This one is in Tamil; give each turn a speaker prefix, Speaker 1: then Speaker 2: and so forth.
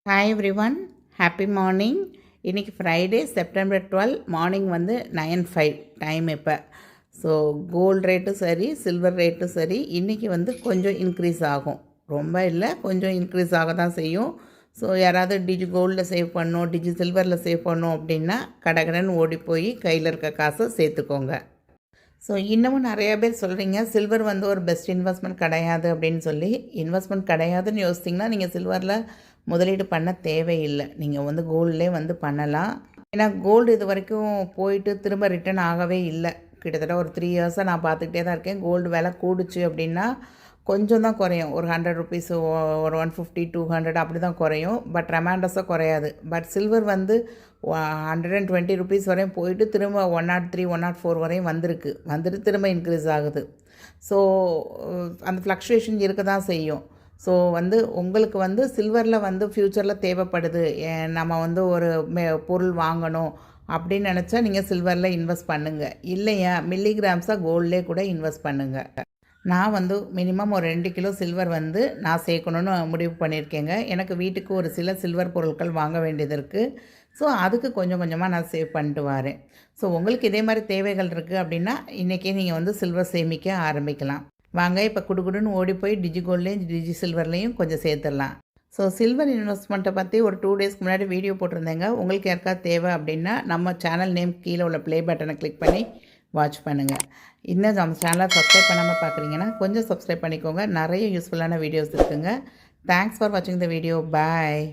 Speaker 1: Hi everyone, happy morning. இன்றைக்கி ஃப்ரைடே செப்டம்பர் 12 மார்னிங் வந்து 9:05 டைம் இப்போ. ஸோ கோல்டு ரேட்டும் சரி, சில்வர் ரேட்டும் சரி, இன்றைக்கி வந்து கொஞ்சம் இன்க்ரீஸ் ஆகும். ரொம்ப இல்லை, கொஞ்சம் இன்க்ரீஸ் ஆக தான் செய்யும். ஸோ யாராவது டிஜி கோல்டில் சேவ் பண்ணணும், டிஜி சில்வரில் சேவ் பண்ணணும் அப்படின்னா கடகடன்னு ஓடி போய் கையில் இருக்க காசை சேர்த்துக்கோங்க. ஸோ இன்னமும் நிறையா பேர் சொல்கிறீங்க சில்வர் வந்து ஒரு பெஸ்ட் இன்வெஸ்ட்மெண்ட் கிடையாது அப்படின்னு சொல்லி. இன்வெஸ்ட்மெண்ட் கிடையாதுன்னு யோசித்திங்கன்னா நீங்கள் சில்வரில் முதலீடு பண்ண தேவையில்லை. நீங்கள் வந்து கோல்ட்லேயே வந்து பண்ணலாம். ஏன்னா கோல்டு இது வரைக்கும் போயிட்டு திரும்ப ரிட்டர்ன் ஆகவே இல்லை. கிட்டத்தட்ட ஒரு 3 இயர்ஸாக நான் பார்த்துக்கிட்டே தான் இருக்கேன். கோல்டு விலை கூடுச்சு அப்படின்னா கொஞ்சம் தான் குறையும். ஒரு 100 ருபீஸ், ஒரு 150, 200 அப்படி தான் குறையும். பட் ரெமாண்டஸாக குறையாது. பட் சில்வர் வந்து 120 ருபீஸ் வரையும் போயிட்டு திரும்ப 103, 104 வரையும் வந்துட்டு திரும்ப இன்க்ரீஸ் ஆகுது. ஸோ அந்த ஃப்ளக்சுவேஷன் இருக்க தான் செய்யும். ஸோ வந்து உங்களுக்கு வந்து சில்வரில் வந்து ஃப்யூச்சரில் தேவைப்படுது, நம்ம வந்து ஒரு பொருள் வாங்கணும் அப்படின்னு நினச்சா நீங்கள் சில்வரில் இன்வெஸ்ட் பண்ணுங்கள். இல்லையா மில்லிகிராம்ஸாக கோல்ட்லேயே கூட இன்வெஸ்ட் பண்ணுங்கள். நான் வந்து மினிமம் ஒரு 2 கிலோ சில்வர் வந்து நான் சேர்க்கணுன்னு முடிவு பண்ணியிருக்கேங்க. எனக்கு வீட்டுக்கு ஒரு சில சில்வர் பொருட்கள் வாங்க வேண்டியது இருக்குது. ஸோ அதுக்கு கொஞ்சம் கொஞ்சமாக நான் சேவ் பண்ணிட்டு வரேன். ஸோ உங்களுக்கு இதே மாதிரி தேவைகள் இருக்குது அப்படின்னா இன்றைக்கே நீங்கள் வந்து சில்வர் சேமிக்க ஆரம்பிக்கலாம். வாங்க இப்போ குடுகுடுன்னு ஓடி போய் டிஜி கோல்ட்லேயும் டிஜி சில்வர்லேயும் கொஞ்சம் சேர்த்துடலாம். ஸோ சில்வர் இன்வெஸ்ட்மெண்ட்டை பற்றி ஒரு 2 டேஸ்க்கு முன்னாடி வீடியோ போட்டிருந்தேங்க. உங்களுக்கு யாருக்காவது தேவை அப்படின்னா நம்ம சேனல் நேம் கீழே உள்ள ப்ளே பட்டனை கிளிக் பண்ணி வாட்ச் பண்ணுங்கள். இன்னும் நம்ம சேனலை சப்ஸ்கிரைப் பண்ணாமல் பார்க்குறீங்கன்னா கொஞ்சம் சப்ஸ்கிரைப் பண்ணிக்கோங்க. நிறைய யூஸ்ஃபுல்லான வீடியோஸ் இருக்குங்க. தேங்க்ஸ் ஃபார் வாட்சிங் த வீடியோ. பாய்.